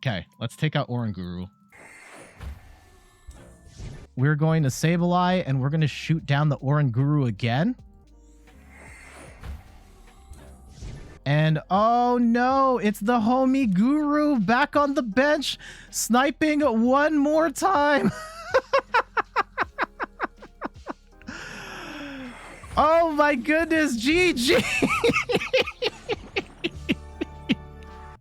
Okay, let's take out Oranguru. We're going to Sableye, and we're going to shoot down the Oranguru again. And oh no, it's the homie Guru back on the bench, sniping one more time. Oh my goodness, GG.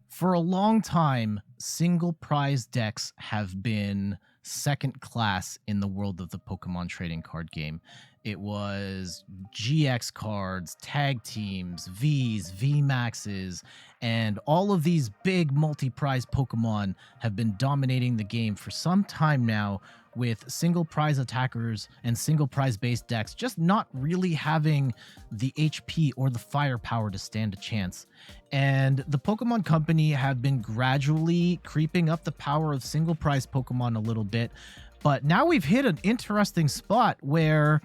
For a long time, single prize decks have been second class in the world of the Pokemon trading card game. It was GX cards, tag teams, Vs, VMAXs, and all of these big multi-prize Pokemon have been dominating the game for some time now, with single prize attackers and single prize based decks just not really having the HP or the firepower to stand a chance. And the Pokemon Company have been gradually creeping up the power of single prize Pokemon a little bit, but now we've hit an interesting spot where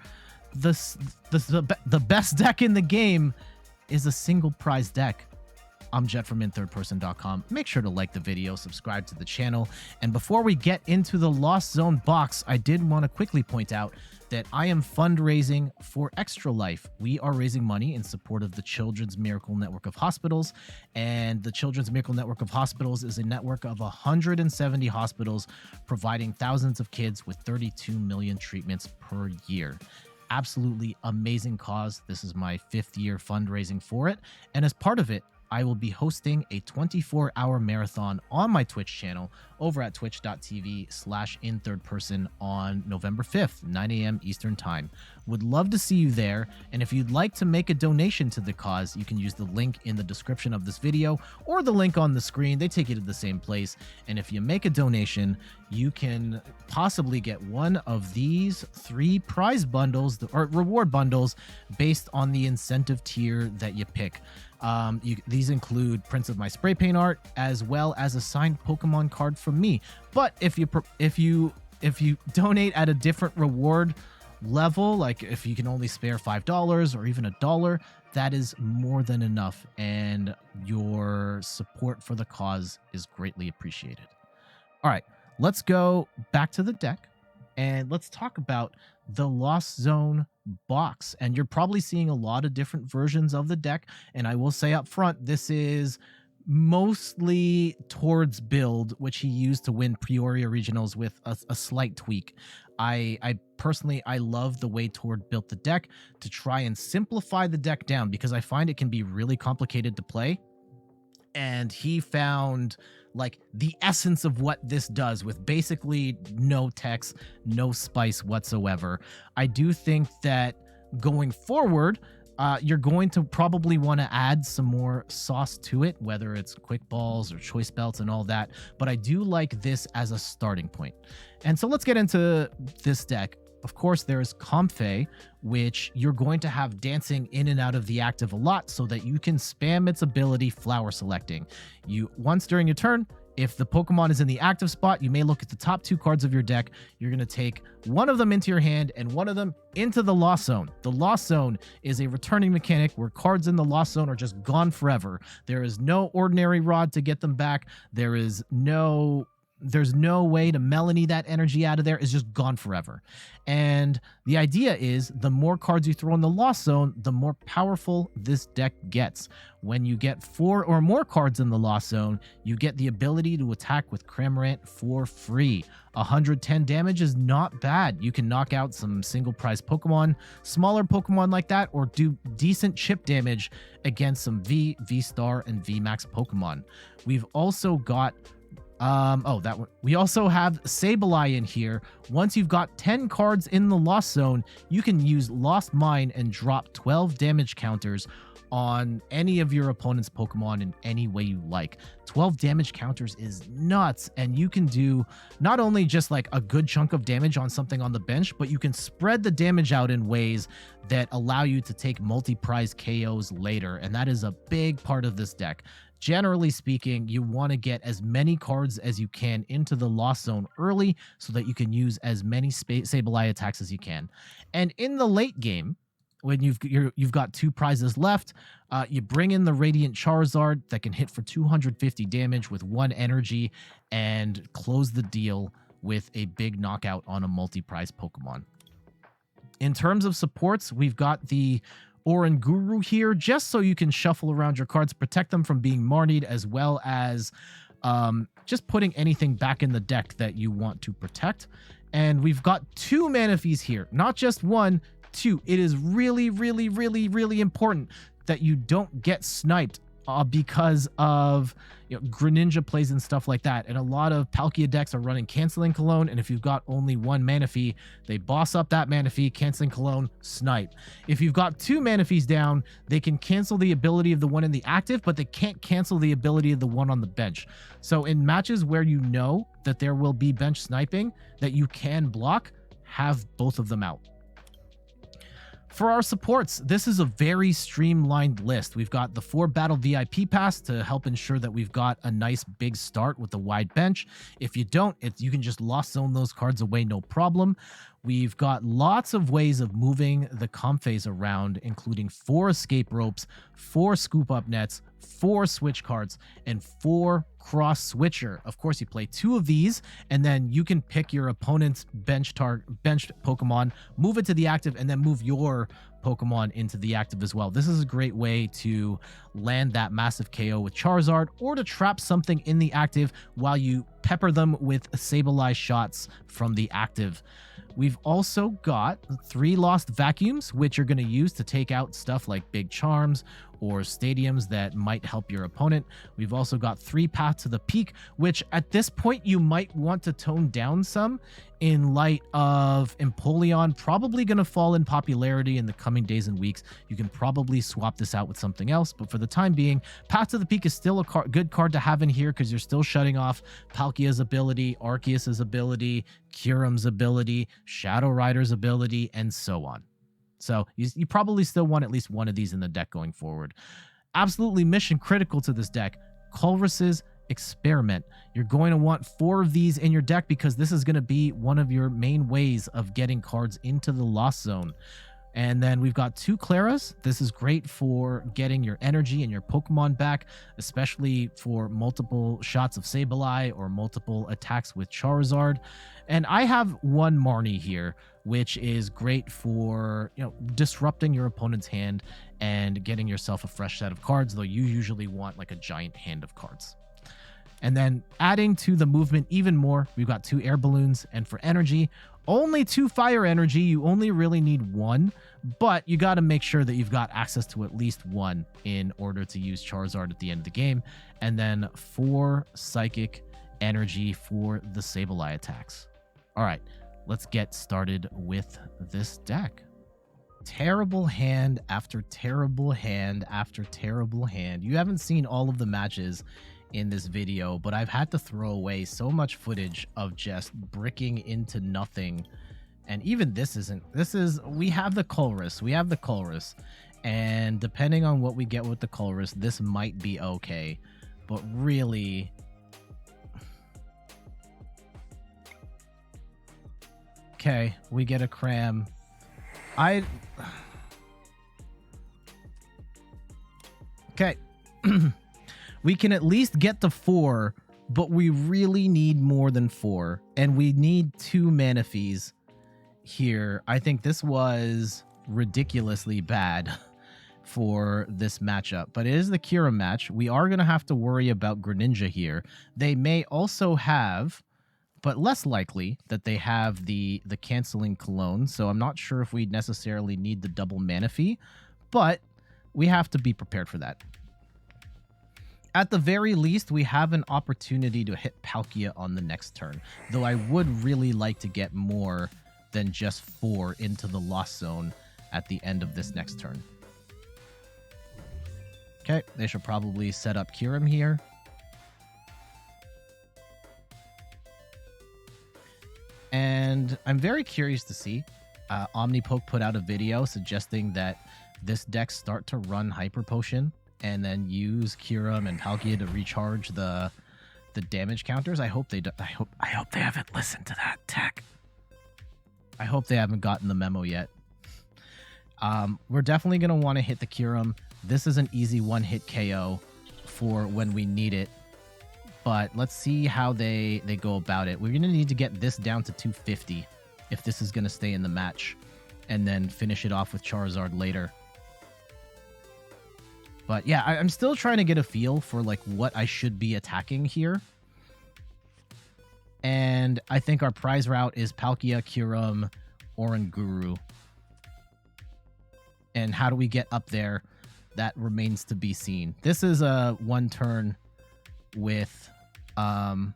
the best deck in the game is a single prize deck. I'm Jet from inthirdperson.com. Make sure to like the video, subscribe to the channel. And before we get into the Lost Zone box, I did want to quickly point out that I am fundraising for Extra Life. We are raising money in support of the Children's Miracle Network of Hospitals. And the Children's Miracle Network of Hospitals is a network of 170 hospitals providing thousands of kids with 32 million treatments per year. Absolutely amazing cause. This is my 5th year fundraising for it. And as part of it, I will be hosting a 24-hour marathon on my Twitch channel over at twitch.tv/inthirdperson on November 5th, 9 a.m. Eastern Time. Would love to see you there, and if you'd like to make a donation to the cause, you can use the link in the description of this video or the link on the screen. They take you to the same place, and if you make a donation, you can possibly get one of these 3 prize bundles or reward bundles based on the incentive tier that you pick. These include prints of my spray paint art as well as a signed Pokemon card from me. But if you donate at a different reward level, like if you can only spare $5 or even $1, that is more than enough, and your support for the cause is greatly appreciated. All right, let's go back to the deck and let's talk about the Lost Zone box. And you're probably seeing a lot of different versions of the deck, and I will say up front, this is mostly Tord's build, which he used to win Peoria regionals with a slight tweak. I personally love the way Tord built the deck to try and simplify the deck down, because I find it can be really complicated to play, and he found like the essence of what this does with basically no text, no spice whatsoever. I do think that going forward, you're going to probably want to add some more sauce to it, whether it's quick balls or choice belts and all that. But I do like this as a starting point. And so let's get into this deck. Of course, there's Comfey, which you're going to have dancing in and out of the active a lot so that you can spam its ability flower selecting. Once during your turn, if the Pokemon is in the active spot, you may look at the top 2 cards of your deck. You're going to take one of them into your hand and one of them into the Lost Zone. The Lost Zone is a returning mechanic where cards in the Lost Zone are just gone forever. There is no ordinary rod to get them back. There's no way to Melanie that energy out of there. It's just gone forever. And the idea is the more cards you throw in the Lost Zone, the more powerful this deck gets. When you get 4 or more cards in the Lost Zone, you get the ability to attack with Cramorant for free. 110 damage is not bad. You can knock out some single prize Pokemon, smaller Pokemon like that, or do decent chip damage against some V-Star, and VMAX Pokemon. We've also got we also have Sableye in here. Once you've got 10 cards in the Lost Zone, you can use Lost Mine and drop 12 damage counters on any of your opponent's Pokemon in any way you like. 12 damage counters is nuts, and you can do not only just like a good chunk of damage on something on the bench, but you can spread the damage out in ways that allow you to take multi-prize KOs later, and that is a big part of this deck. Generally speaking, you want to get as many cards as you can into the Lost Zone early so that you can use as many Sableye attacks as you can. And in the late game, when you've got 2 prizes left, you bring in the Radiant Charizard that can hit for 250 damage with 1 energy and close the deal with a big knockout on a multi-prize Pokemon. In terms of supports, we've got the Oranguru here, just so you can shuffle around your cards, protect them from being Marnied, as well as just putting anything back in the deck that you want to protect. And we've got 2 Manaphy's here, not just 1, 2. It is really, really, really, really important that you don't get sniped because of Greninja plays and stuff like that. And a lot of Palkia decks are running Canceling Cologne, and if you've got only 1 Manaphy, they boss up that Manaphy, Canceling Cologne, snipe. If you've got 2 Manaphys down, they can cancel the ability of the one in the active, but they can't cancel the ability of the one on the bench. So in matches where you know that there will be bench sniping that you can block, have both of them out. For our supports, this is a very streamlined list. We've got the 4 battle VIP pass to help ensure that we've got a nice big start with the wide bench. If you don't, you can just Lost Zone those cards away, no problem. We've got lots of ways of moving the Comfeys around, including 4 escape ropes, 4 scoop up nets, 4 switch cards, and 4 cross switcher. Of course, you play 2 of these, and then you can pick your opponent's benched Pokemon, move it to the active, and then move your Pokemon into the active as well. This is a great way to land that massive KO with Charizard, or to trap something in the active while you pepper them with Sableye shots from the active. We've also got 3 Lost Vacuums, which you're going to use to take out stuff like Big Charms or Stadiums that might help your opponent. We've also got 3 Path to the Peak, which at this point you might want to tone down some in light of Empoleon probably going to fall in popularity in the coming days and weeks. You can probably swap this out with something else, but for the time being, Path to the Peak is still a good card to have in here because you're still shutting off Palkia's ability, Arceus's ability, Kyurem's ability, Shadow Rider's ability, and so on. So you probably still want at least one of these in the deck going forward. Absolutely mission critical to this deck, Colress's Experiment. You're going to want 4 of these in your deck because this is going to be one of your main ways of getting cards into the Lost Zone. And then we've got 2 Claras. This is great for getting your energy and your Pokemon back, especially for multiple shots of Sableye or multiple attacks with Charizard. And I have 1 Marnie here, which is great for, disrupting your opponent's hand and getting yourself a fresh set of cards, though you usually want like a giant hand of cards. And then adding to the movement even more, we've got 2 air balloons, and for energy, only 2 fire energy. You only really need 1, but you got to make sure that you've got access to at least 1 in order to use Charizard at the end of the game. And then 4 psychic energy for the Sableye attacks. All right, let's get started with this deck. Terrible hand after terrible hand after terrible hand. You haven't seen all of the matches in this video, but I've had to throw away so much footage of just bricking into nothing. And even we have the Colress, and depending on what we get with the Colress, this might be okay, but really, okay, we get a Cram. Okay. We can at least get to 4, but we really need more than 4. And we need 2 Manaphys here. I think this was ridiculously bad for this matchup, but it is the Kyurem match. We are going to have to worry about Greninja here. They may also have, but less likely, that they have the Canceling Cologne. So I'm not sure if we necessarily need the double Manaphy, but we have to be prepared for that. At the very least, we have an opportunity to hit Palkia on the next turn, though I would really like to get more than just 4 into the Lost Zone at the end of this next turn. Okay, they should probably set up Kyurem here. And I'm very curious to see. Omnipoke put out a video suggesting that this deck start to run Hyper Potion and then use Kyurem and Palkia to recharge the damage counters. I hope they do. I hope they haven't listened to that tech. I hope they haven't gotten the memo yet. We're definitely going to want to hit the Kyurem. This is an easy one-hit KO for when we need it. But let's see how they go about it. We're going to need to get this down to 250 if this is going to stay in the match. And then finish it off with Charizard later. But yeah, I'm still trying to get a feel for like what I should be attacking here. And I think our prize route is Palkia, Kyurem, Oranguru. And how do we get up there? That remains to be seen. This is a one turn with Sableye.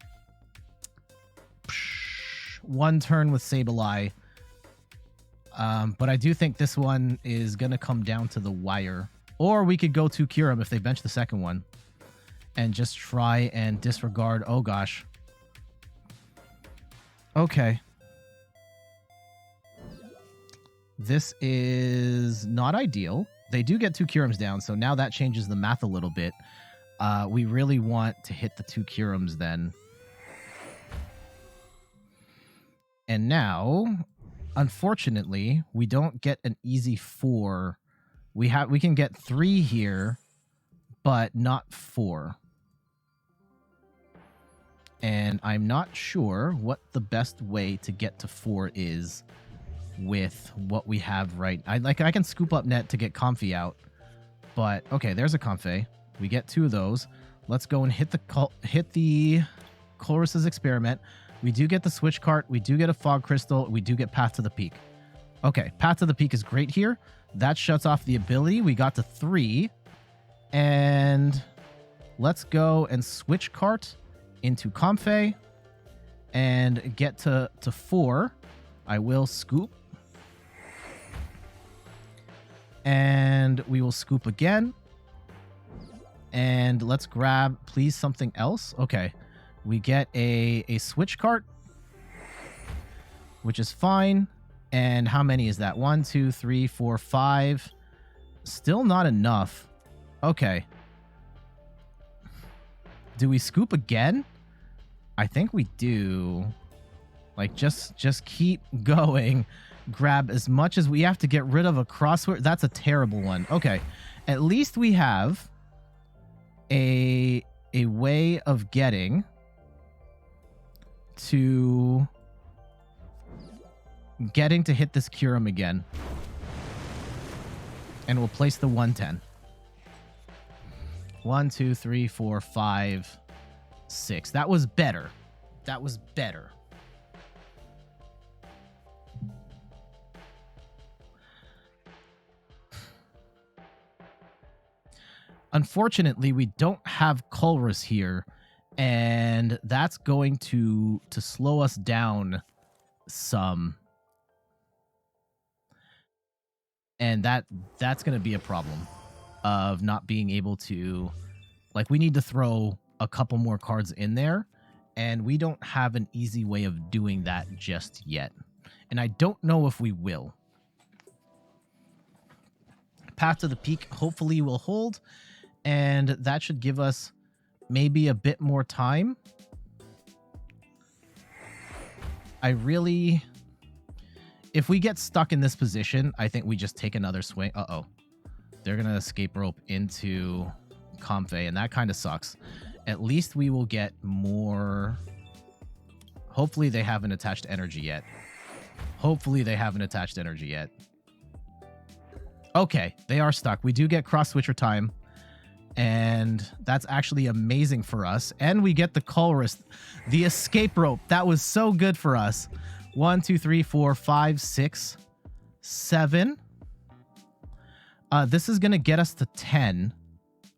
But I do think this one is going to come down to the wire. Or we could go to Kyurem if they bench the second one. And just try and disregard. Oh, gosh. Okay. This is not ideal. They do get 2 Kyurems down, so now that changes the math a little bit. We really want to hit the 2 Kyurems then. And now, unfortunately, we don't get an easy 4. We can get 3 here, but not 4. And I'm not sure what the best way to get to 4 is with what we have right. I can scoop up net to get Comfey out, but okay, there's a Comfey. We get 2 of those. Let's go and hit the Colress's experiment. We do get the Switch Cart. We do get a Fog Crystal. We do get Path to the Peak. Okay, Path to the Peak is great here. That shuts off the ability. We got to 3. And let's go and Switch Cart into Comfey and get to 4. I will scoop. And we will scoop again. And let's grab, please, something else. Okay. We get a Switch Cart, which is fine. And how many is that? 1, 2, 3, 4, 5. Still not enough. Okay. Do we scoop again? I think we do. Like, just keep going. Grab as much as we have to get rid of a Cross Switcher. That's a terrible one. Okay. At least we have a way of getting to hit this Kyurem again. And we'll place the 110. 1, 2, 3, 4, 5, 6. That was better. That was better. Unfortunately, we don't have Colress here, and that's going to slow us down some. And that's going to be a problem of not being able to, like, we need to throw a couple more cards in there, and we don't have an easy way of doing that just yet. And I don't know if we will. Path to the Peak hopefully will hold, and that should give us maybe a bit more time. If we get stuck in this position, I think we just take another swing. Uh-oh. They're going to escape rope into Comfey, and that kind of sucks. At least we will get more. Hopefully they haven't attached energy yet. Okay, they are stuck. We do get Cross Switcher time, and that's actually amazing for us. And we get the Colress, the escape rope. That was so good for us. 1, 2, 3, 4, 5, 6, 7. This is going to get us to 10,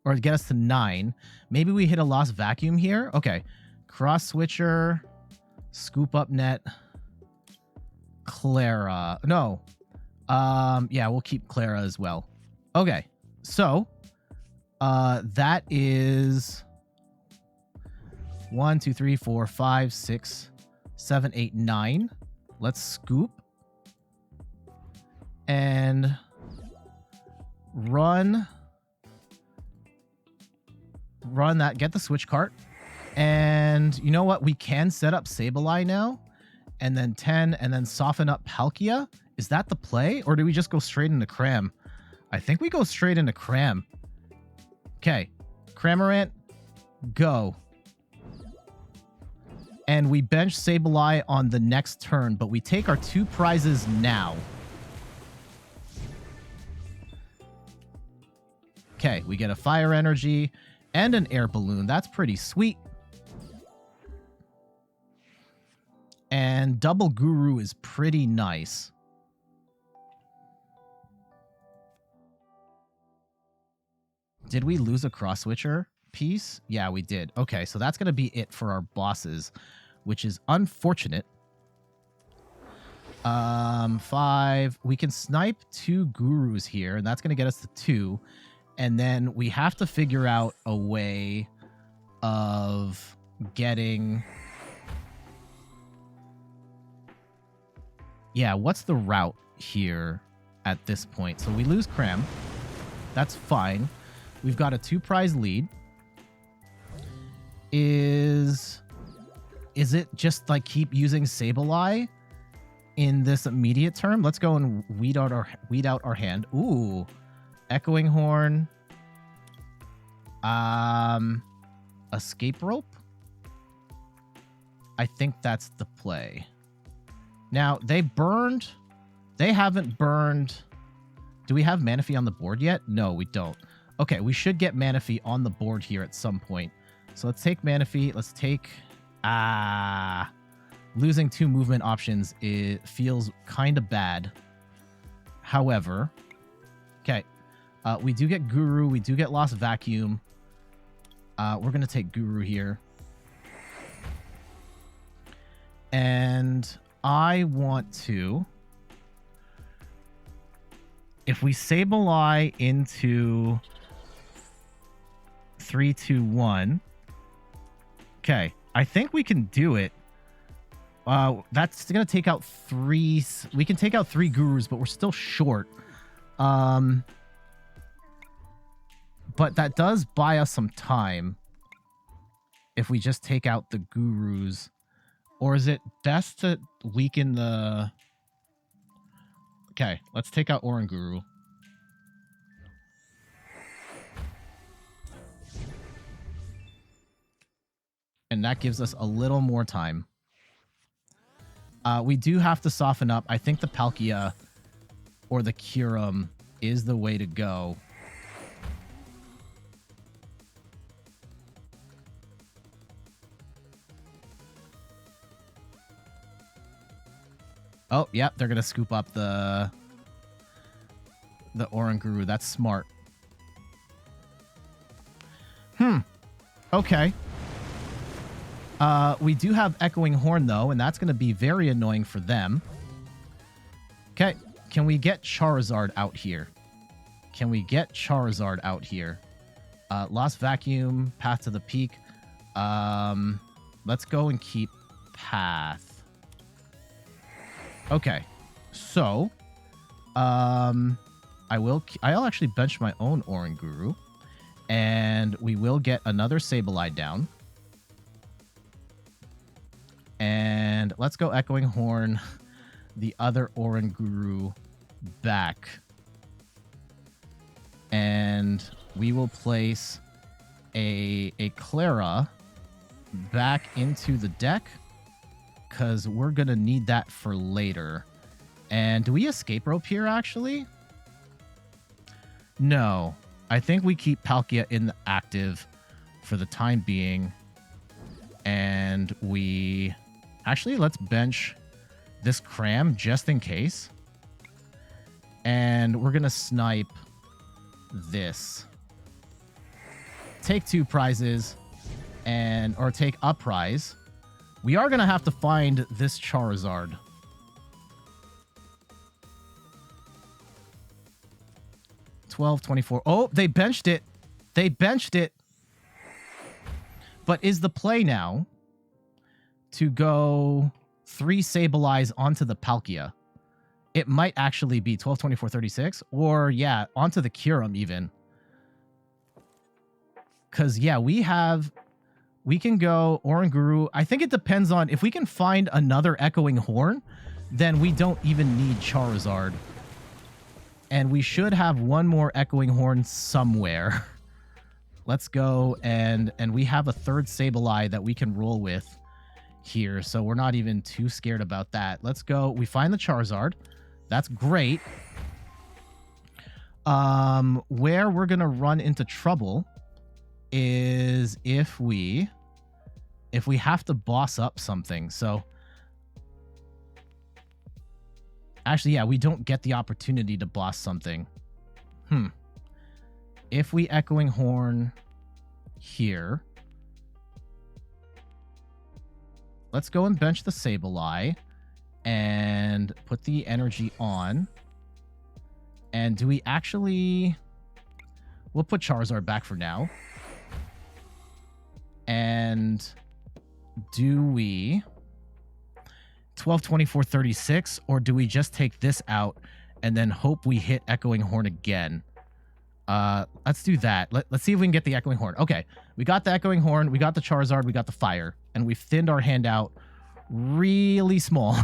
or get us to 9. Maybe we hit a Lost Vacuum here. Okay. Cross Switcher, scoop up net, Clara. No. Yeah, we'll keep Clara as well. Okay. So, that is 1, 2, 3, 4, 5, 6, 7, 8, 9. Let's scoop and run that, get the Switch Cart. And you know what? We can set up Sableye now, and then 10, and then soften up Palkia Is that the play? Or do we just go straight into Cram? I think we go straight into Cram. Okay. Cramorant, go. And we bench Sableye on the next turn, but we take our 2 prizes now. Okay, we get a Fire Energy and an Air Balloon. That's pretty sweet. And double Guru is pretty nice. Did we lose a Cross Switcher piece? Yeah, we did. Okay, so that's going to be it for our bosses, which is unfortunate. 5. We can snipe 2 Gurus here, and that's going to get us to 2. And then we have to figure out a way of getting... Yeah, what's the route here at this point? So we lose Cram. That's fine. We've got a 2 prize lead. Is it just like keep using Sableye in this immediate term? Let's go and weed out our hand. Ooh. Echoing Horn. Escape Rope? I think that's the play. Now, they haven't burned. Do we have Manaphy on the board yet? No, we don't. Okay, we should get Manaphy on the board here at some point. So let's take Manaphy. Let's take... Losing 2 movement options, it feels kind of bad. However... Okay. We do get Guru. We do get Lost Vacuum. We're going to take Guru here. And I want to... If we Sableye into 3, 2, 1... Okay, I think we can do it. That's going to take out 3... We can take out 3 Gurus, but we're still short. But that does buy us some time if we just take out the Gurus. Or is it best to weaken the... Okay, let's take out Oranguru. And that gives us a little more time. We do have to soften up. I think the Palkia or the Kyurem is the way to go. Oh, yep, they're going to scoop up the Oranguru. That's smart. Okay. We do have Echoing Horn, though, and that's going to be very annoying for them. Okay, can we get Charizard out here? Can we get Charizard out here? Lost Vacuum, Path to the Peak. Let's go and keep Path. Okay, so I'll actually bench my own Oranguru, and we will get another Sableye down. And let's go Echoing Horn the other Oranguru back. And we will place a Clara back into the deck, because we're going to need that for later. And do we escape rope here, actually? No. I think we keep Palkia in the active for the time being. And we... Actually, let's bench this Cram just in case. And we're going to snipe this. Take 2 prizes. Or take a prize. We are going to have to find this Charizard. $12.24. Oh, they benched it. They benched it. But is the play now to go 3 Sableyes onto the Palkia? It might actually be 12-24-36. Or, yeah, onto the Kyurem even. Because, yeah, we can go Oranguru. I think it depends on if we can find another Echoing Horn, then we don't even need Charizard. And we should have one more Echoing Horn somewhere. Let's go, and we have a third Sableye that we can roll with here, so we're not even too scared about that. Let's go. We find the Charizard. That's great. Where we're gonna run into trouble is if we have to boss up something. So actually, yeah, we don't get the opportunity to boss something. If we Echoing Horn here, let's go and bench the Sableye and put the energy on. And do we actually... We'll put Charizard back for now. And do we 12, 24, 36, or do we just take this out and then hope we hit Echoing Horn again? Let's do that. Let's see if we can get the Echoing Horn. Okay, we got the Echoing Horn, we got the Charizard, we got the Fire, and we've thinned our hand out really small.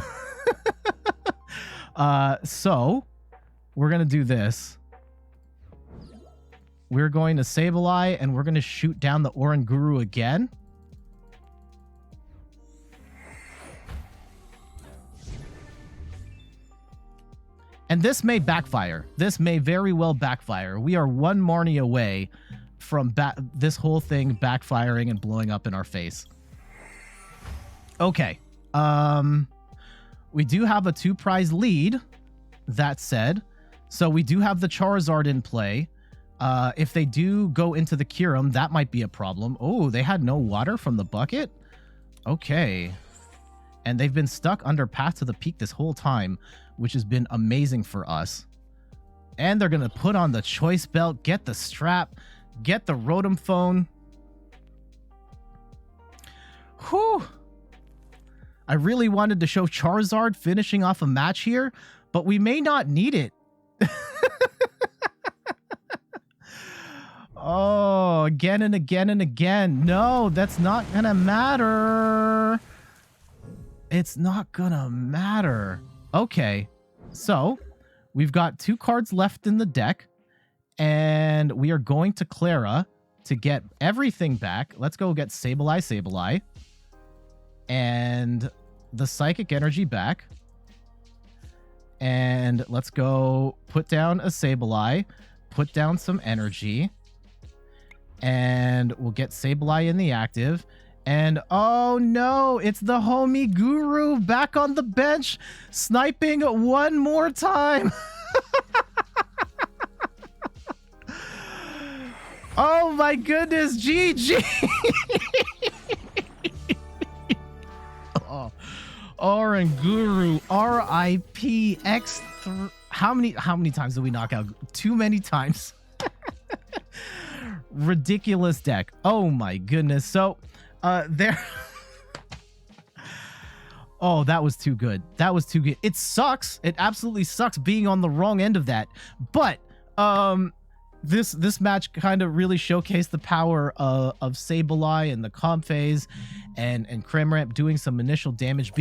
So we're gonna do this. We're going to Sableye, and we're gonna shoot down the Oranguru again. And this may backfire. This may very well backfire. We are one Marnie away from this whole thing backfiring and blowing up in our face. Okay. We do have a 2-prize lead, that said. So we do have the Charizard in play. If they do go into the Kyurem, that might be a problem. Oh, they had no water from the bucket? Okay. And they've been stuck under Path to the Peak this whole time, which has been amazing for us. And they're going to put on the Choice Belt, get the strap, get the Rotom Phone. Whew. I really wanted to show Charizard finishing off a match here, but we may not need it. Oh, again and again and again. No, that's not going to matter. It's not going to matter. Okay, so we've got 2 cards left in the deck, and we are going to Clara to get everything back. Let's go get Sableye, and the Psychic Energy back. And let's go put down a Sableye, put down some energy, and we'll get Sableye in the active. And oh no, it's the homie Guru back on the bench, sniping one more time. Oh my goodness, GG. Oh, Oranguru, RIP X3. How many times did we knock out? Too many times. Ridiculous deck. Oh my goodness. So there. Oh, that was too good. That was too good. It sucks. It absolutely sucks being on the wrong end of that. But this match kind of really showcased the power of Sableye and the Comfeys and Cramorant doing some initial damage,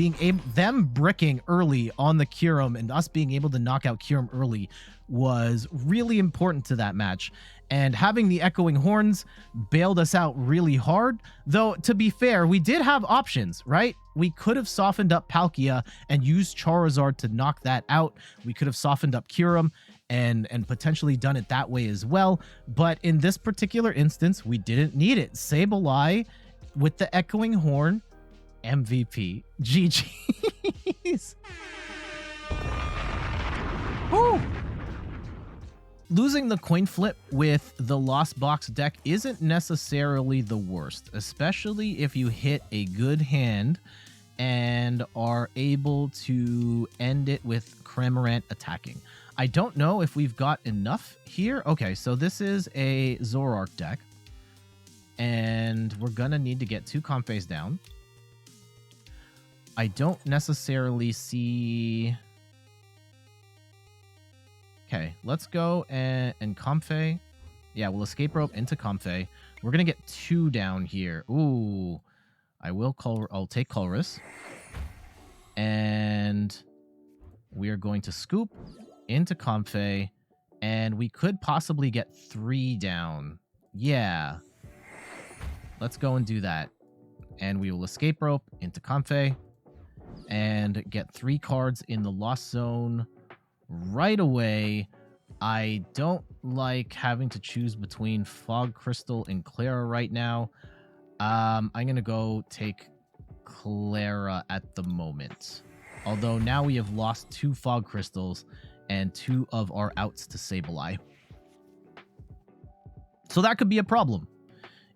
them bricking early on the Kyurem and us being able to knock out Kyurem early was really important to that match. And having the Echoing Horns bailed us out really hard. Though, to be fair, we did have options, right? We could have softened up Palkia and used Charizard to knock that out. We could have softened up Kyurem and potentially done it that way as well. But in this particular instance, we didn't need it. Sableye with the Echoing Horn, MVP. GG's. Woo! Losing the coin flip with the Lost Box deck isn't necessarily the worst, especially if you hit a good hand and are able to end it with Cramorant attacking. I don't know if we've got enough here. Okay, so this is a Zoroark deck, and we're gonna need to get 2 Comfeys down. I don't necessarily see... Okay, let's go and Comfey. Yeah, we'll escape rope into Comfey. We're gonna get 2 down here. Ooh, I'll take Colress. And We are going to scoop into Comfey, and we could possibly get 3 down. Yeah. Let's go and do that. And we will escape rope into Comfey and get 3 cards in the Lost Zone right away. I don't like having to choose between Fog Crystal and Clara right now. I'm going to go take Clara at the moment. Although now we have lost 2 Fog Crystals and 2 of our outs to Sableye. So that could be a problem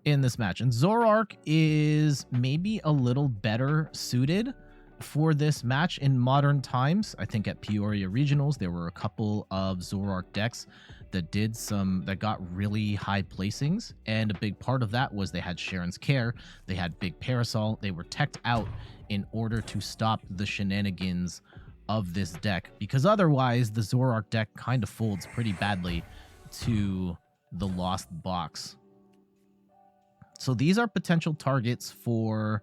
in this match. And Zoroark is maybe a little better suited for this match in modern times. I think at Peoria Regionals, there were a couple of Zoroark decks that got really high placings, and a big part of that was they had Sharon's Care, they had Big Parasol, they were teched out in order to stop the shenanigans of this deck, because otherwise the Zoroark deck kind of folds pretty badly to the Lost Box. So these are potential targets for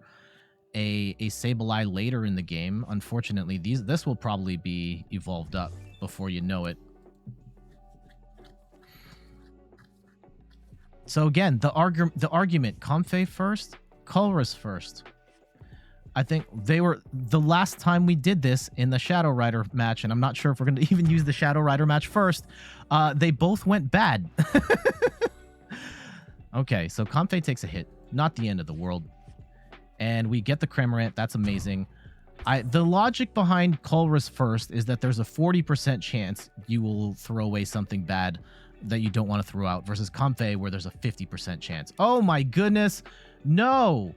a Sableye later in the game. Unfortunately, this will probably be evolved up before you know it. So again, the argument, Comfey first, Colress first. I think they were the last time we did this in the Shadow Rider match, and I'm not sure if we're going to even use the Shadow Rider match first. They both went bad. Okay, so Comfey takes a hit. Not the end of the world. And we get the Cramorant. That's amazing. The logic behind Colress first is that there's a 40% chance you will throw away something bad that you don't want to throw out, versus Comfey where there's a 50% chance. Oh my goodness. No.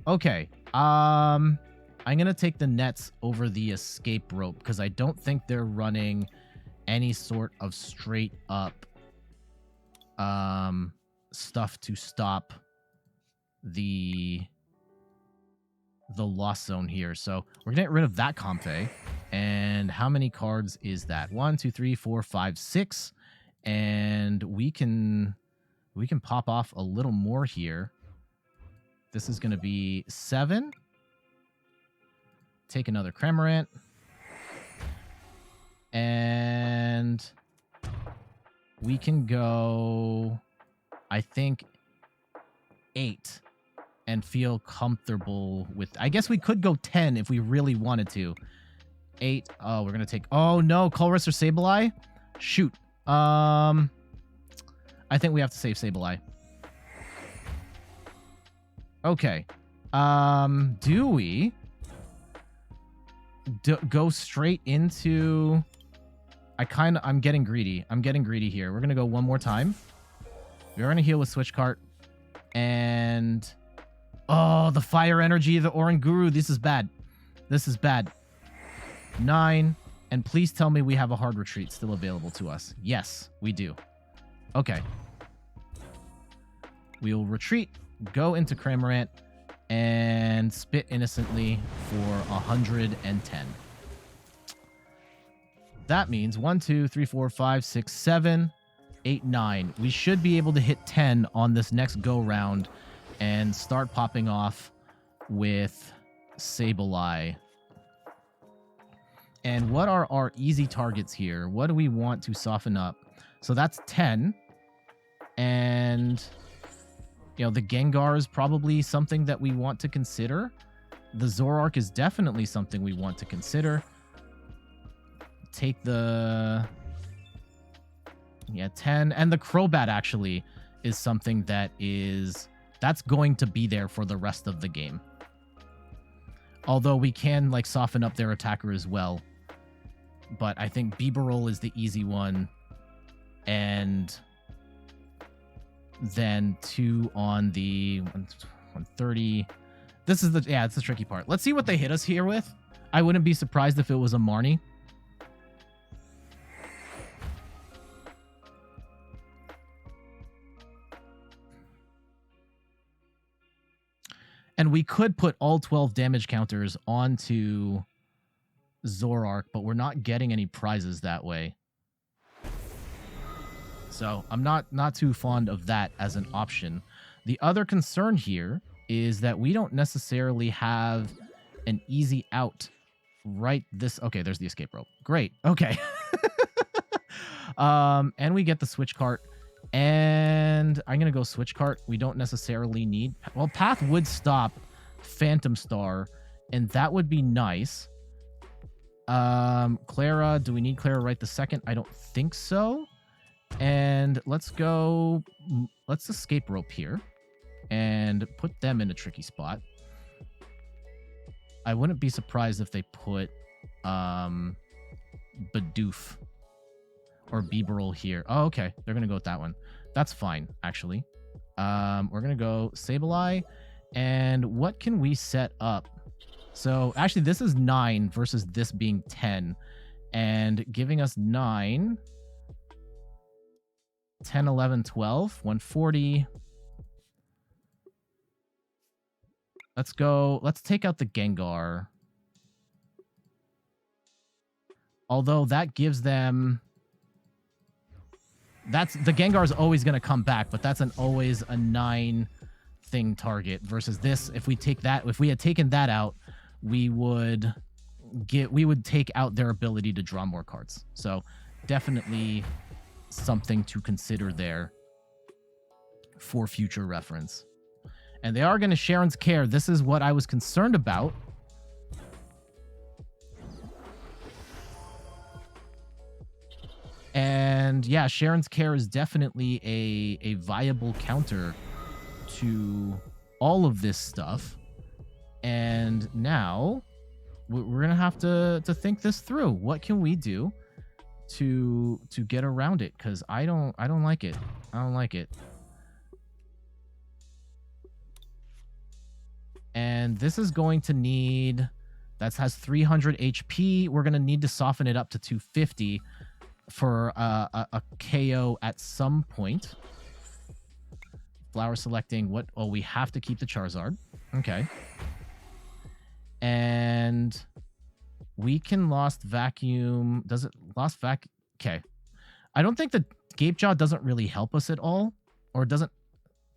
Okay. I'm going to take the nets over the escape rope because I don't think they're running any sort of straight up stuff to stop the Lost Zone here. So we're gonna get rid of that Comfey. And how many cards is that? 1, 2, 3, 4, 5, 6. And we can pop off a little more here. This is gonna be 7. Take another Cramorant. And we can go, I think, 8. And feel comfortable with... I guess we could go 10 if we really wanted to. 8. Oh, we're going to take... Oh, no. Colress or Sableye? Shoot. I think we have to save Sableye. Okay. Do we... go straight into... I'm getting greedy. I'm getting greedy here. We're going to go one more time. We're going to heal with Switch Cart. And... Oh, the fire energy of the Oranguru. This is bad. This is bad. 9. And please tell me we have a hard retreat still available to us. Yes, we do. Okay. We'll retreat, go into Cramorant, and spit innocently for 110. That means 1, 2, 3, 4, 5, 6, 7, 8, 9. We should be able to hit 10 on this next go round and start popping off with Sableye. And what are our easy targets here? What do we want to soften up? So that's 10. And, you know, the Gengar is probably something that we want to consider. The Zoroark is definitely something we want to consider. Take the... Yeah, 10. And the Crobat actually is something that is... That's going to be there for the rest of the game. Although we can, like, soften up their attacker as well. But I think Bibarel is the easy one. And then 2 on the 130. This is the... Yeah, it's the tricky part. Let's see what they hit us here with. I wouldn't be surprised if it was a Marnie. And we could put all 12 damage counters onto Zoroark, but we're not getting any prizes that way. So I'm not too fond of that as an option. The other concern here is that we don't necessarily have an easy out right this... Okay, there's the escape rope. Great. Okay. And we get the Switch Cart. And I'm going to go Switch Cart. We don't necessarily need... Well, Path would stop Phantom Star, and that would be nice. Clara, do we need Clara right this second? I don't think so. And let's go... Let's escape rope here and put them in a tricky spot. I wouldn't be surprised if they put Bidoof or Bibarel here. Oh, okay. They're going to go with that one. That's fine, actually. We're going to go Sableye. And what can we set up? So, actually, this is 9 versus this being 10. And giving us 9, 10, 11, 12, 140. Let's go. Let's take out the Gengar. Although that gives them... The Gengar is always going to come back, but that's always a 9 thing target versus this. If we had taken that out, we would take out their ability to draw more cards. So definitely something to consider there for future reference. And they are going to Sharon's Care. This is what I was concerned about. And yeah, Sharon's Care is definitely a viable counter to all of this stuff. And now we're going to have to think this through. What can we do to get around it? Because I don't like it. I don't like it. And this is going to need... That has 300 HP. We're going to need to soften it up to 250 for a KO at some point. Flower selecting what? Oh, we have to keep the Charizard. Okay. And we can Lost Vacuum. Does it Lost Vac? Okay. I don't think the Gape Jaw doesn't really help us at all. Or doesn't...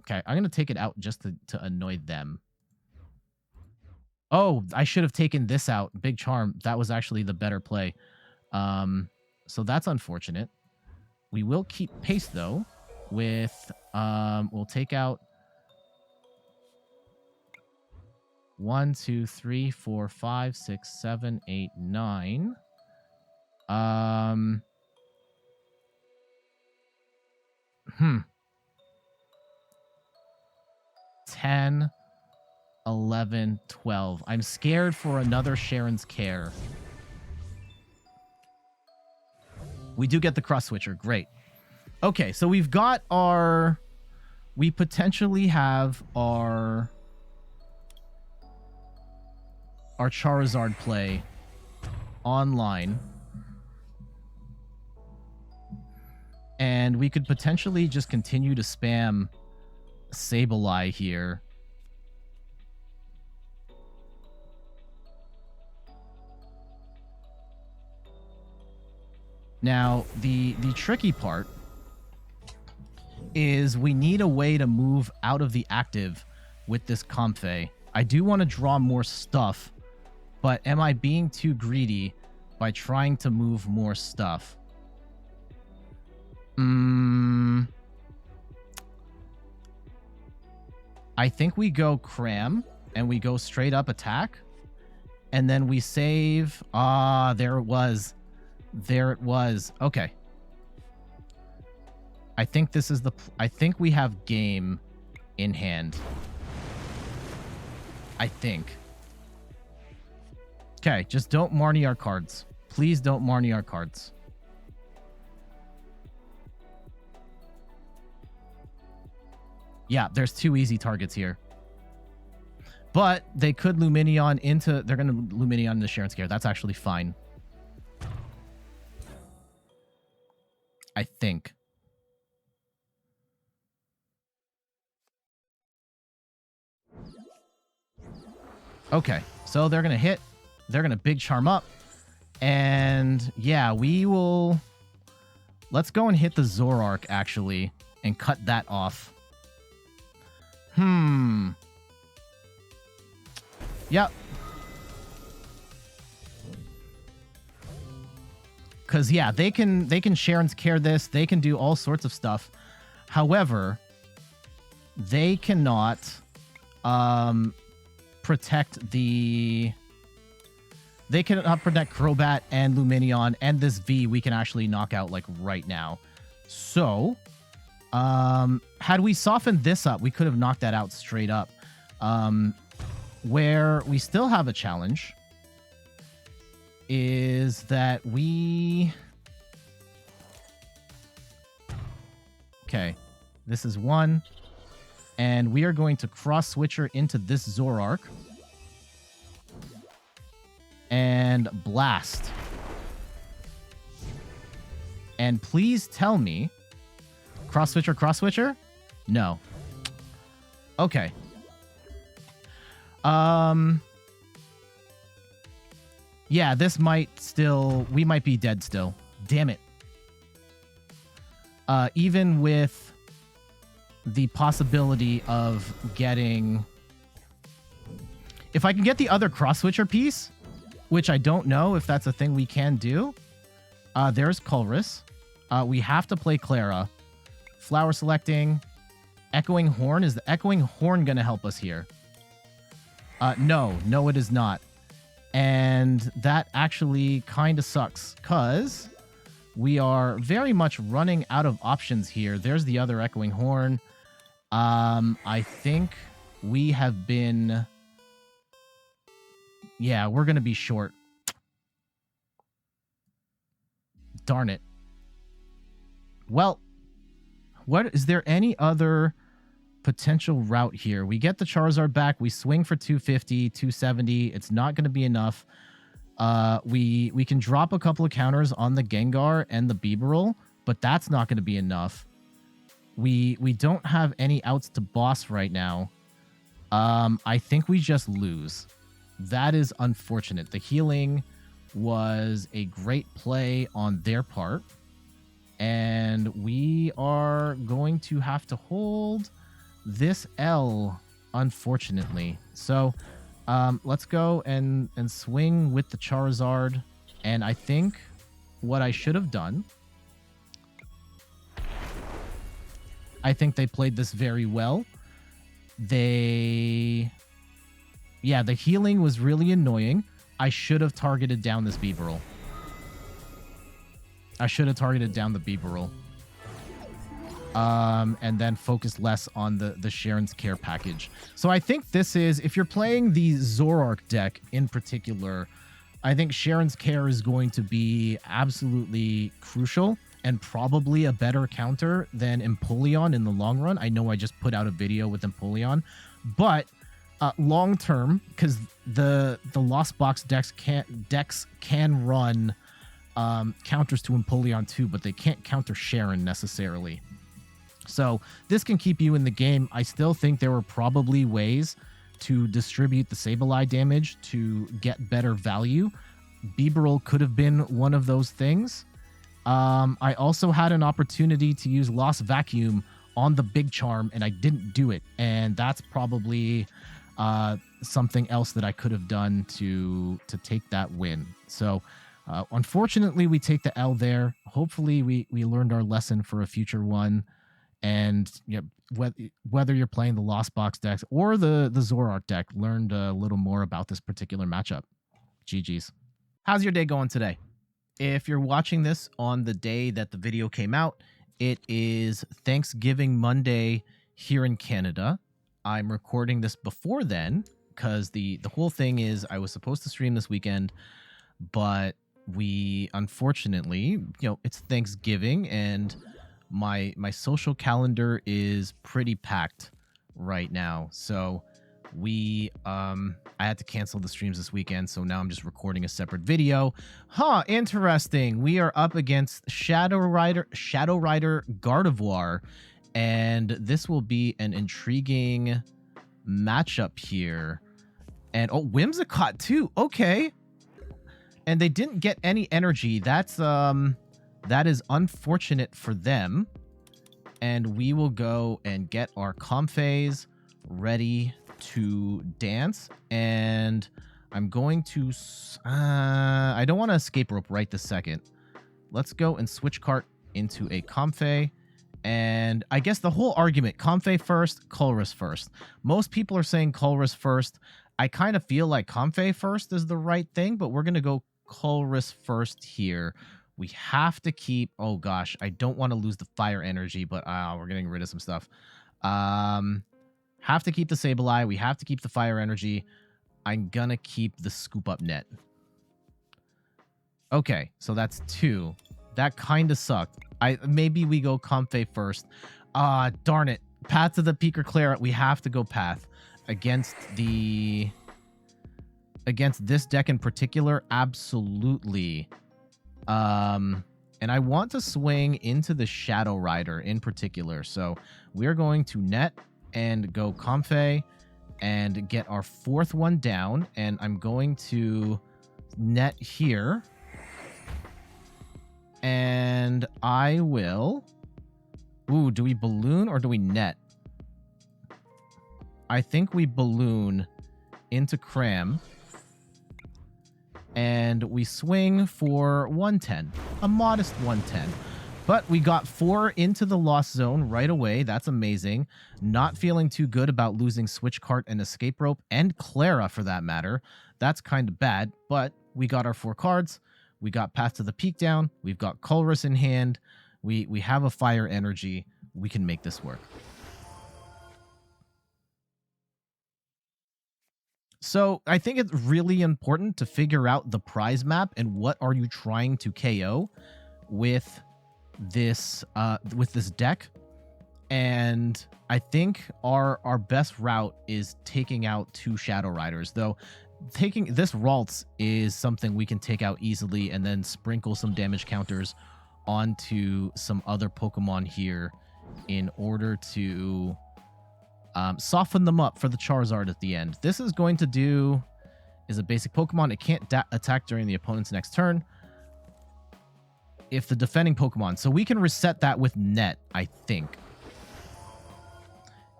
Okay, I'm going to take it out just to annoy them. Oh, I should have taken this out. Big Charm. That was actually the better play. So that's unfortunate. We will keep pace, though, with... we'll take out 1, 2, 3, 4, 5, 6, 7, 8, 9. 10, 11, 12. I'm scared for another Sharon's Care. We do get the Cross Switcher. Great. Okay, so we've got our... We potentially have our Charizard play online. And we could potentially just continue to spam Sableye here. Now, the tricky part is we need a way to move out of the active with this Comfey. I do want to draw more stuff, but am I being too greedy by trying to move more stuff? I think we go Cram, and we go straight up attack, and then we save... Ah, there it was. There it was. Okay. I think this is the... I think we have game in hand. I think. Okay, just don't Marnie our cards. Please don't Marnie our cards. Yeah, there's 2 easy targets here. But they could Lumineon into... They're going to Lumineon into Sharon's Care. That's actually fine. I think. Okay, so they're going to hit. They're going to Big Charm up. And yeah, we will... Let's go and hit the Zoroark, actually, and cut that off. Yep. Because, yeah, they can Sharon's Care this. They can do all sorts of stuff. However, they cannot protect the... They cannot protect Crobat and Lumineon, and this V we can actually knock out, like, right now. So, had we softened this up, we could have knocked that out straight up. Where we still have a challenge is that we... Okay, this is one. And we are going to Cross Switcher into this Zoroark. And Blast. And please tell me... Cross Switcher? No. Okay. Yeah, this might still... We might be dead still. Damn it. Even with the possibility of getting... If I can get the other Cross Switcher piece, which I don't know if that's a thing we can do. There's Colress. We have to play Clara. Flower selecting. Echoing Horn. Is the Echoing Horn going to help us here? No, it is not. And that actually kind of sucks because we are very much running out of options here. There's the other Echoing Horn. I think we have been... Yeah, we're going to be short. Darn it. Well, what is there any other potential route here? We get the Charizard back. We swing for 250, 270. It's not going to be enough. We can drop a couple of counters on the Gengar and the Bibarel, but that's not going to be enough. We don't have any outs to boss right now. I think we just lose. That is unfortunate. The healing was a great play on their part. And we are going to have to hold this L, unfortunately. So, let's go and swing with the Charizard. And I think what I should have done... I think they played this very well. Yeah, the healing was really annoying. I should have targeted down this Bibarel. And then focus less on the Sharon's Care package. So I think this is, if you're playing the Zoroark deck in particular, I think Sharon's Care is going to be absolutely crucial and probably a better counter than Empoleon in the long run. I know I just put out a video with Empoleon, but long term, because the Lost Box decks can run counters to Empoleon too, but they can't counter Sharon necessarily. So this can keep you in the game. I still think there were probably ways to distribute the Sableye damage to get better value. Bibarel could have been one of those things. I also had an opportunity to use Lost Vacuum on the Big Charm, and I didn't do it. And that's probably something else that I could have done to take that win. So unfortunately, we take the L there. Hopefully, we learned our lesson for a future one. And you know, whether you're playing the Lost Box decks or the Zoroark deck, learned a little more about this particular matchup. GG's. How's your day going today? If you're watching this on the day that the video came out, it is Thanksgiving Monday here in Canada. I'm recording this before then because the whole thing is I was supposed to stream this weekend, but we unfortunately, it's Thanksgiving and my social calendar is pretty packed right now. So I had to cancel the streams this weekend, so now I'm just recording a separate video. Interesting. We are up against Shadow Rider Gardevoir, and this will be an intriguing matchup here. And Whimsicott too. Okay. And they didn't get any energy. That is unfortunate for them. And we will go and get our Comfeys ready to dance. And I'm going to... I don't want to escape rope right this second. let's go and switch cart into a Comfey. And I guess the whole argument, Comfey first, Colress first. Most people are saying Colress first. I kind of feel like Comfey first is the right thing, but we're going to go Colress first here. We have to keep... Oh, gosh. I don't want to lose the fire energy, but we're getting rid of some stuff. Have to keep the Sableye. We have to keep the fire energy. I'm going to keep the scoop up net. Okay, so that's 2. That kind of sucked. Maybe we go Comfey first. Darn it. Path to the Peak or Clara. We have to go Path. Against this deck in particular, absolutely. And I want to swing into the Shadow Rider in particular. So we're going to net and go Comfey and get our 4th one down. And I'm going to net here. And I will... Ooh, do we balloon or do we net? I think we balloon into Cram. And we swing for 110. A modest 110. But we got 4 into the Lost Zone right away. That's amazing. Not feeling too good about losing Switch Cart and Escape Rope. And Clara, for that matter. That's kind of bad. But we got our 4 cards. We got Path to the Peak down. We've got Colress in hand. We have a fire energy. We can make this work. So I think it's really important to figure out the prize map and what are you trying to KO with this deck. And I think our best route is taking out 2 Shadow Riders, though. Taking this Ralts is something we can take out easily and then sprinkle some damage counters onto some other Pokemon here in order to soften them up for the Charizard at the end. This is going to do... is a basic Pokemon. It can't attack during the opponent's next turn if the defending Pokemon. So we can reset that with net, I think.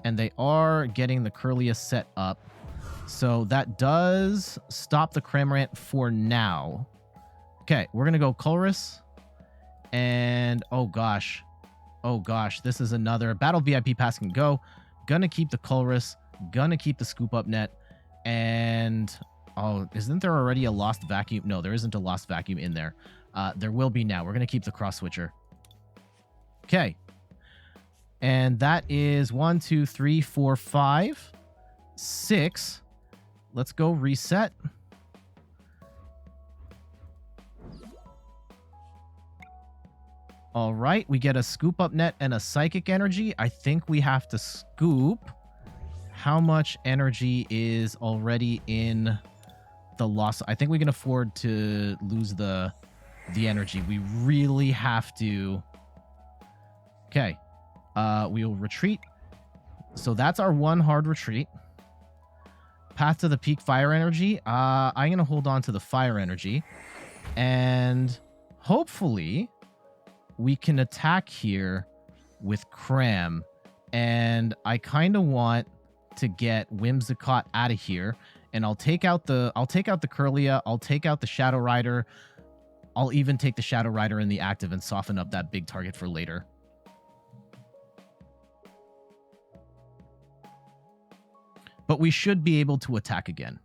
And they are getting the Curlia set up. So that does stop the Cramorant for now. Okay, we're going to go Colress. And, oh gosh. Oh gosh, this is another Battle VIP Pass can go. Gonna keep the Colress. Gonna keep the Scoop Up Net. And, oh, isn't there already a Lost Vacuum? No, there isn't a Lost Vacuum in there. There will be now. We're going to keep the Cross Switcher. Okay. And that is 1, 2, 3, 4, 5, 6. Let's go reset. All right, we get a Scoop Up Net and a Psychic Energy. I think we have to scoop. How much energy is already in the loss? I think we can afford to lose the energy. We really have to. Okay. We will retreat. So that's our 1 hard retreat. Path to the Peak Fire Energy. I'm going to hold on to the Fire Energy. And hopefully we can attack here with Cram. And I kind of want to get Whimsicott out of here. And I'll take out the Curlia. I'll take out the Shadow Rider. I'll even take the Shadow Rider in the active and soften up that big target for later. But we should be able to attack again,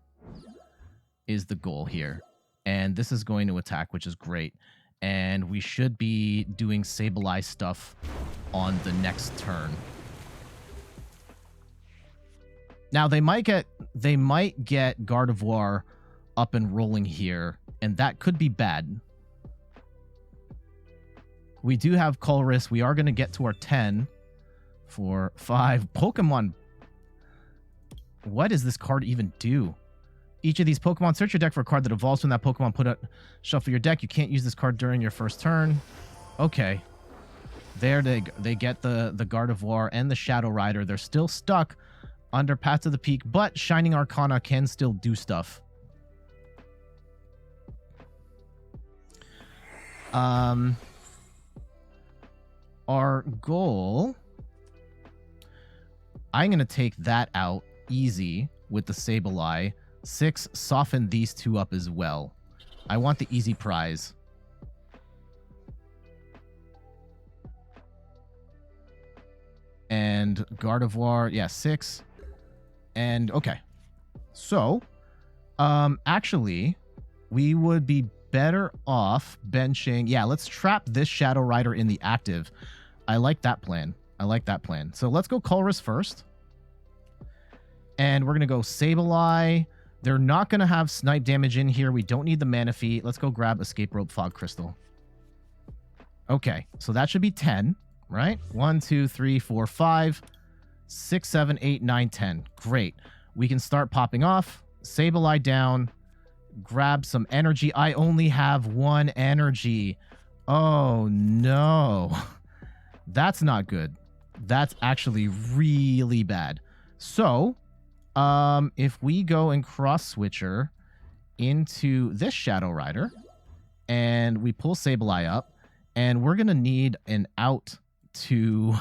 is the goal here. And this is going to attack, which is great. And we should be doing Sableye stuff on the next turn. Now, they might get Gardevoir up and rolling here, and that could be bad. We do have Colress. We are going to get to our 10 for 5 Pokemon. What does this card even do? Each of these Pokemon, search your deck for a card that evolves from that Pokemon. Put it, shuffle your deck. You can't use this card during your first turn. Okay. There they get the Gardevoir and the Shadow Rider. They're still stuck under Path to the Peak, but Shining Arcana can still do stuff. Our goal... I'm going to take that out easy with the Sableye. 6, soften these 2 up as well. I want the easy prize. And Gardevoir, yeah, 6. And okay. So, actually, we would be better off benching. Yeah, let's trap this Shadow Rider in the active. I like that plan. I like that plan. So let's go Colress first. And we're going to go Sableye. They're not going to have snipe damage in here. We don't need the Manaphy. Let's go grab Escape Rope Fog Crystal. Okay, so that should be 10, right? 1, 2, 3, 4, 5, 6, 7, 8, 9, 10. Great. We can start popping off. Sableye down. Grab some energy. I only have 1 energy. Oh, no. That's not good. That's actually really bad. So, if we go and Cross Switcher into this Shadow Rider, and we pull Sableye up, and we're going to need an out to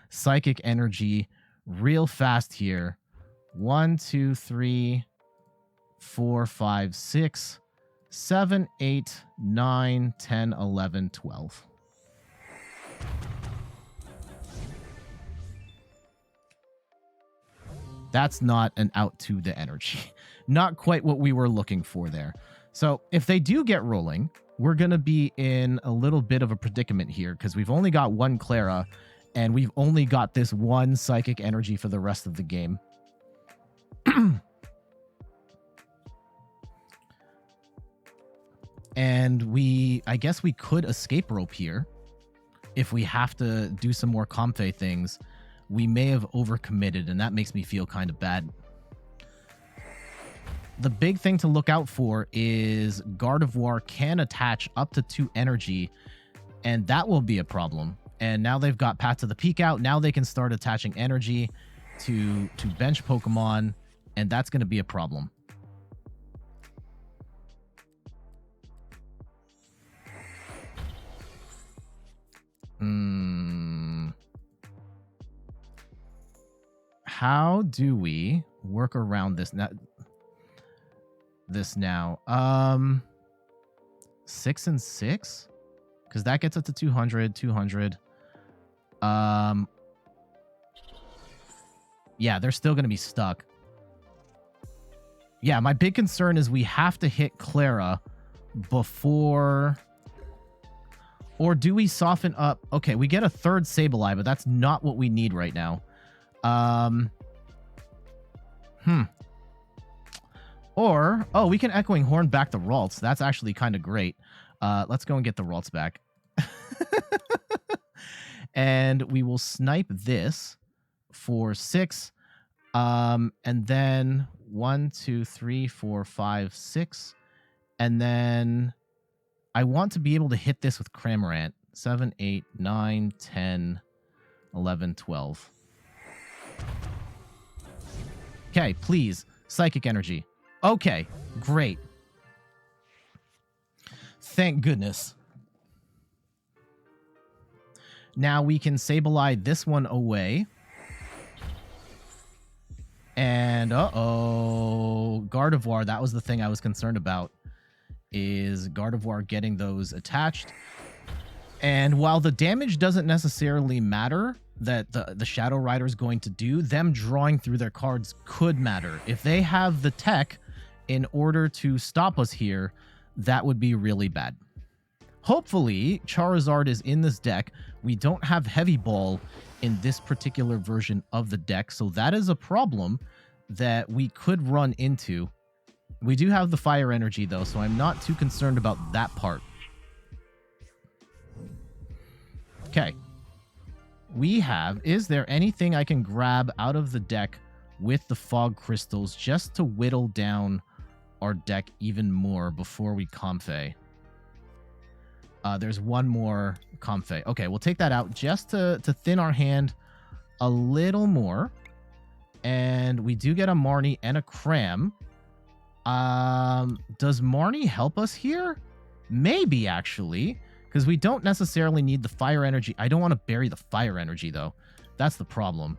Psychic Energy real fast here. 1, 2, 3, 4, 5, 6, 7, 8, 9, 10, 11, 12. That's not an out to the energy. Not quite what we were looking for there. So if they do get rolling, we're going to be in a little bit of a predicament here because we've only got 1 Clara and we've only got this 1 Psychic Energy for the rest of the game. And I guess we could Escape Rope here. If we have to do some more Comfey things, we may have overcommitted, and that makes me feel kind of bad. The big thing to look out for is Gardevoir can attach up to 2 energy, and that will be a problem. And now they've got Path to the Peak out. Now they can start attaching energy to bench Pokemon, and that's going to be a problem. How do we work around this now? 6 and 6? Because that gets up to 200, 200. Yeah, they're still going to be stuck. Yeah, my big concern is we have to hit Clara before... Or do we soften up? Okay, we get a 3rd Sableye, but that's not what we need right now. Or, oh, we can Echoing Horn back the Ralts. That's actually kind of great. Let's go and get the Ralts back. And we will snipe this for 6. And then 1, 2, 3, 4, 5, 6. And then I want to be able to hit this with Cramorant. 7, 8, 9, 10, 11, 12. Okay, please. Psychic Energy. Okay, great. Thank goodness. Now we can Sableye this one away. And, uh-oh. Gardevoir, that was the thing I was concerned about. Is Gardevoir getting those attached. And while the damage doesn't necessarily matter that the Shadow Rider is going to do, them drawing through their cards could matter. If they have the tech in order to stop us here, that would be really bad. Hopefully, Charizard is in this deck. We don't have Heavy Ball in this particular version of the deck, so that is a problem that we could run into. We do have the Fire Energy, though, so I'm not too concerned about that part. Okay. We have... Is there anything I can grab out of the deck with the Fog Crystals just to whittle down our deck even more before we Comfey? There's one more Comfey. Okay, we'll take that out just to thin our hand a little more. And we do get a Marnie and a Cram. Does Marnie help us here? Maybe, actually. Because we don't necessarily need the Fire Energy. I don't want to bury the Fire Energy, though. That's the problem.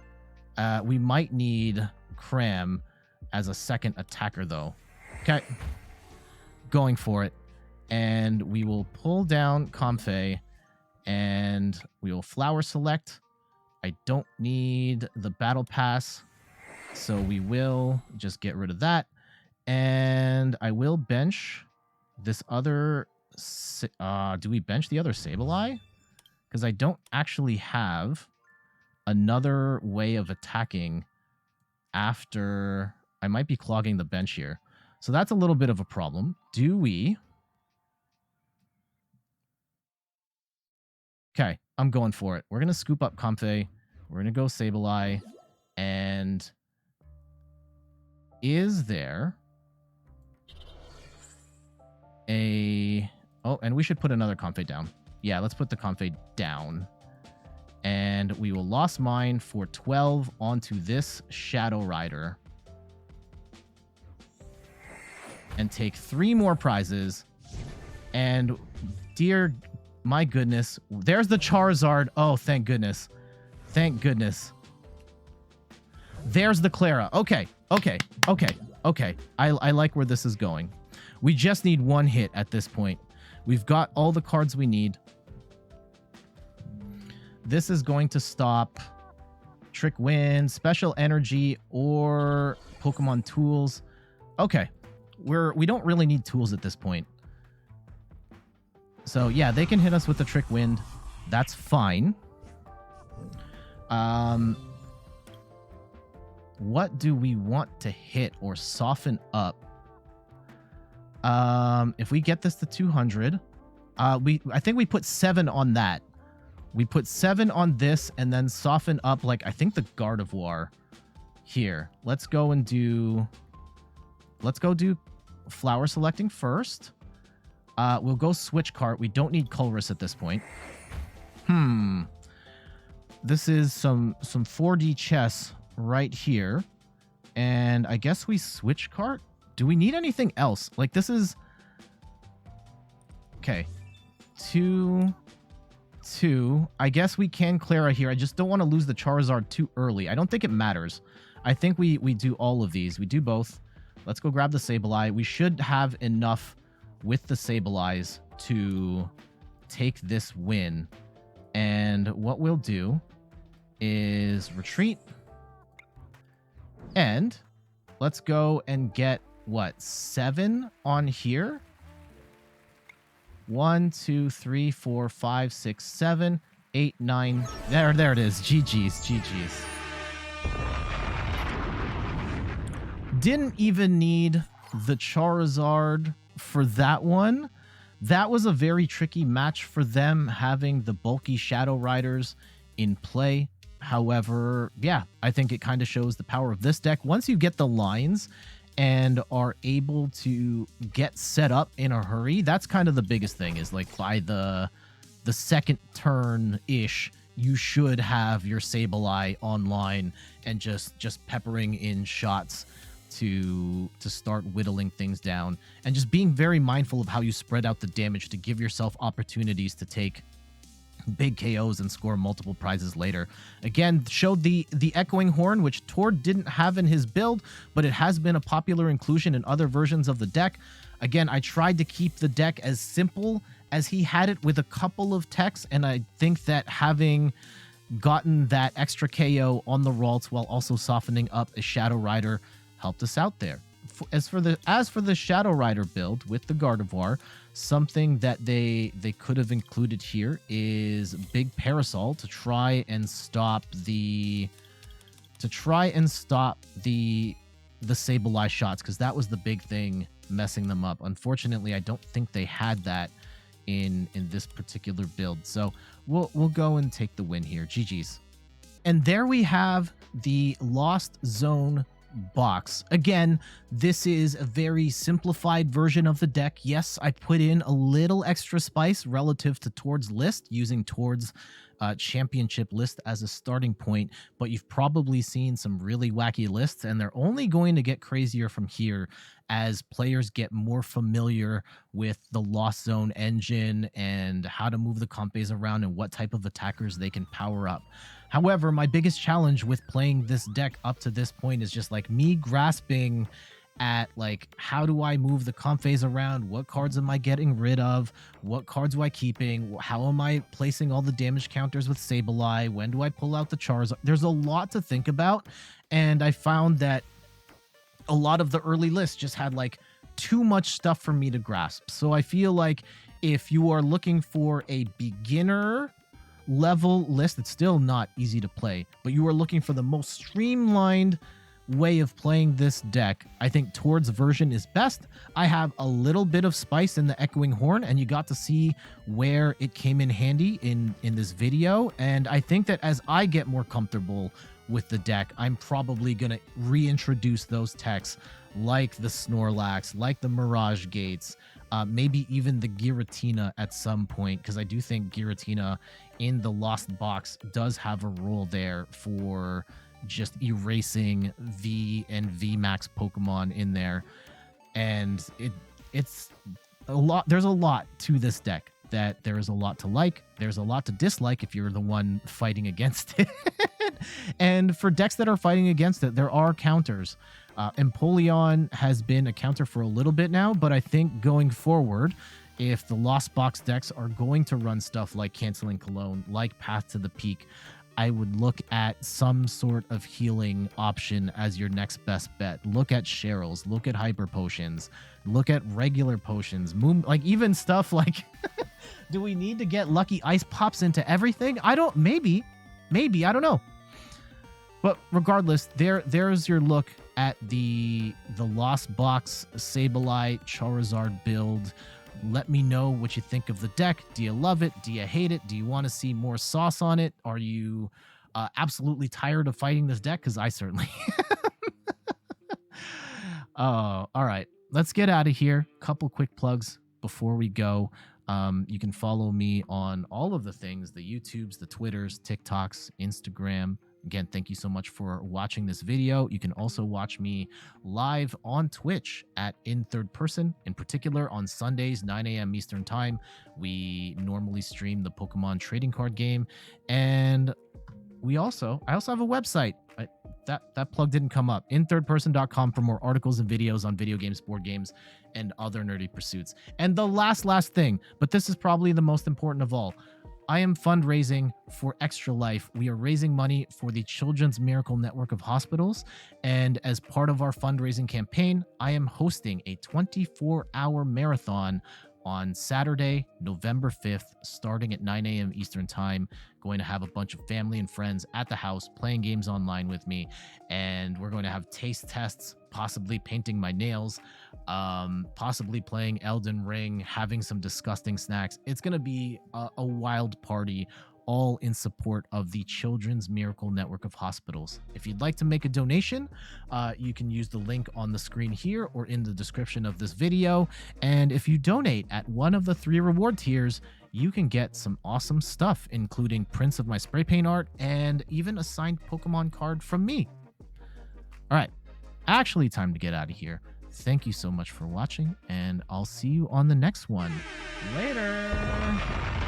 We might need Cram as a second attacker, though. Okay. Going for it. And we will pull down Comfey. And we will Flower Select. I don't need the battle pass, so we will just get rid of that. And I will bench this other... do we bench the other Sableye? Because I don't actually have another way of attacking after... I might be clogging the bench here. So that's a little bit of a problem. Do we... Okay, I'm going for it. We're going to scoop up Comfey. We're going to go Sableye. And is there a... Oh, and we should put another Comfey down. Yeah, let's put the Comfey down. And we will Lost Mine for 12 onto this Shadow Rider. And take 3 more prizes. And dear... My goodness. There's the Charizard. Oh, thank goodness. Thank goodness. There's the Clara. Okay. Okay. Okay. Okay. I like where this is going. We just need 1 hit at this point. We've got all the cards we need. This is going to stop Trick Wind, Special Energy, or Pokemon Tools. Okay. We don't really need tools at this point. So, yeah, they can hit us with the Trick Wind. That's fine. What do we want to hit or soften up? If we get this to 200, I think we put 7 on that. We put 7 on this and then soften up, like, I think the Gardevoir here. Let's go do Flower Selecting first. We'll go Switch Cart. We don't need Colress at this point. This is some 4D chess right here. And I guess we Switch Cart? Do we need anything else? Like, this is... Okay. 2. I guess we can Clara here. I just don't want to lose the Charizard too early. I don't think it matters. I think we do all of these. We do both. Let's go grab the Sableye. We should have enough with the Sableyes to take this win. And what we'll do is retreat. And let's go and get, what, 7 on here? 1, 2, 3, 4, 5, 6, 7, 8, 9. There it is. GG's. Didn't even need the Charizard for that one. That was a very tricky match for them, having the bulky Shadow Riders in play. However, yeah, I think it kind of shows the power of this deck. Once you get the lines and are able to get set up in a hurry, that's kind of the biggest thing, is like by the second turn-ish, you should have your Sableye online and just peppering in shots to start whittling things down, and just being very mindful of how you spread out the damage to give yourself opportunities to take big KOs and score multiple prizes later. Again, showed the Echoing Horn, which Tord didn't have in his build, but it has been a popular inclusion in other versions of the deck. Again, I tried to keep the deck as simple as he had it, with a couple of techs, and I think that having gotten that extra KO on the Ralts while also softening up a Shadow Rider helped us out there. As for the Shadow Rider build with the Gardevoir, something that they could have included here is Big Parasol to try and stop the Sableye shots, because that was the big thing messing them up. Unfortunately, I don't think they had that in this particular build. So we'll go and take the win here. GG's. And there we have the Lost Zone box. Again, this is a very simplified version of the deck. Yes, I put in a little extra spice relative to Tord's list, using Tord's championship list as a starting point, but you've probably seen some really wacky lists, and they're only going to get crazier from here as players get more familiar with the Lost Zone engine and how to move the Comfeys around and what type of attackers they can power up. However, my biggest challenge with playing this deck up to this point is just like me grasping at like, how do I move the Comfeys around? What cards am I getting rid of? What cards am I keeping? How am I placing all the damage counters with Sableye? When do I pull out the Charizard? There's a lot to think about, and I found that a lot of the early lists just had like too much stuff for me to grasp. So I feel like if you are looking for a beginner level list, it's still not easy to play, but you are looking for the most streamlined way of playing this deck, I think Tord's version is best. I have a little bit of spice in the Echoing Horn, and you got to see where it came in handy in this video, and I think that as I get more comfortable with the deck, I'm probably going to reintroduce those techs like the Snorlax, like the Mirage Gates, maybe even the Giratina at some point, because I do think Giratina in the Lost Box does have a role there for just erasing V and V Max Pokemon in there. And it's a lot. There's a lot to this deck that there is a lot to like. There's a lot to dislike if you're the one fighting against it. And for decks that are fighting against it, there are counters. Empoleon has been a counter for a little bit now, but I think going forward, if the Lost Box decks are going to run stuff like Canceling Cologne, like Path to the Peak, I would look at some sort of healing option as your next best bet. Look at Cheryl's, look at Hyper Potions, look at regular potions, like even stuff like, do we need to get Lucky Ice Pops into everything? Maybe, I don't know. But regardless, there's your look at the Lost Box Sableye Charizard build. Let me know what you think of the deck. Do you love it? Do you hate it? Do you want to see more sauce on it? Are you absolutely tired of fighting this deck? Because I certainly am. All right. Let's get out of here. Couple quick plugs before we go. You can follow me on all of the things, the YouTubes, the Twitters, TikToks, Instagram. Again, thank you so much for watching this video. You can also watch me live on Twitch at In Third Person. In particular, on Sundays, 9 a.m. Eastern Time, we normally stream the Pokemon trading card game. And I also have a website. That plug didn't come up. inthirdperson.com for more articles and videos on video games, board games, and other nerdy pursuits. And the last thing, but this is probably the most important of all, I am fundraising for Extra Life. We are raising money for the Children's Miracle Network of Hospitals. And as part of our fundraising campaign, I am hosting a 24-hour marathon on Saturday, November 5th, starting at 9 a.m. Eastern Time. Going to have a bunch of family and friends at the house playing games online with me. And we're going to have taste tests, possibly painting my nails, possibly playing Elden Ring, having some disgusting snacks. It's going to be a wild party, all in support of the Children's Miracle Network of Hospitals. If you'd like to make a donation, you can use the link on the screen here or in the description of this video. And if you donate at one of the 3 reward tiers, you can get some awesome stuff, including prints of my spray paint art and even a signed Pokemon card from me. All right, actually time to get out of here. Thank you so much for watching, and I'll see you on the next one. Later!